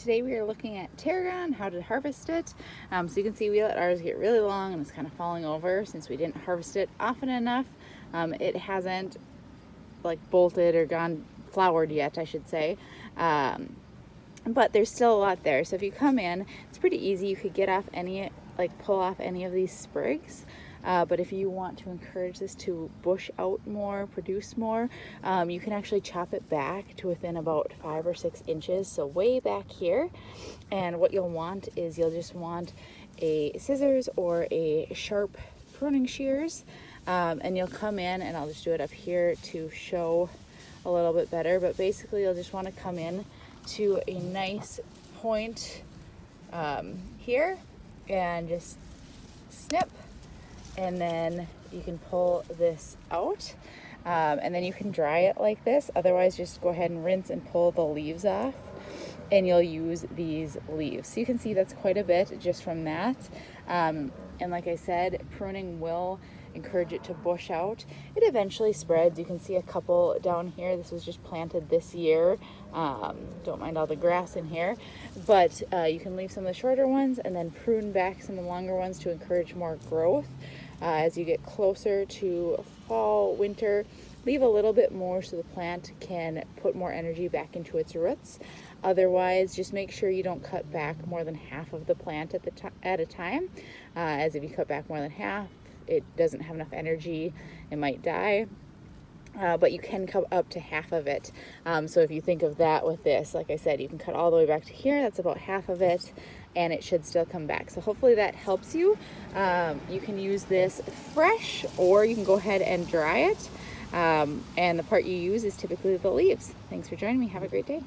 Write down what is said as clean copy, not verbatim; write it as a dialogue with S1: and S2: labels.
S1: Today we are looking at tarragon, how to harvest it. So you can see we let ours get really long and it's kind of falling over since we didn't harvest it often enough. It hasn't like bolted or gone flowered yet, I should say. But there's still a lot there. So if you come in, it's pretty easy. You could get off any, pull off any of these sprigs. But if you want to encourage this to bush out more, produce more, you can actually chop it back to within about 5 or 6 inches, so way back here. And what you'll want is you'll just want a scissors or a sharp pruning shears, and you'll come in, and I'll just do it up here to show a little bit better, but basically you'll just want to come in to a nice point here and just snip, and then you can pull this out, and then you can dry it like this. Otherwise, just go ahead and rinse and pull the leaves off, and you'll use these leaves. So you can see that's quite a bit just from that. And like I said, pruning will encourage it to bush out. It eventually spreads. You can see a couple down here. This was just planted this year. Don't mind all the grass in here, but you can leave some of the shorter ones and then prune back some of the longer ones to encourage more growth. As you get closer to fall, winter, leave a little bit more so the plant can put more energy back into its roots. Otherwise, just make sure you don't cut back more than half of the plant at a time, as if you cut back more than half, it doesn't have enough energy, it might die. But you can cut up to half of it. So if you think of that with this, like I said, you can cut all the way back to here. That's about half of it, and it should still come back. So hopefully that helps you. You can use this fresh, or you can go ahead and dry it. And the part you use is typically the leaves. Thanks for joining me. Have a great day.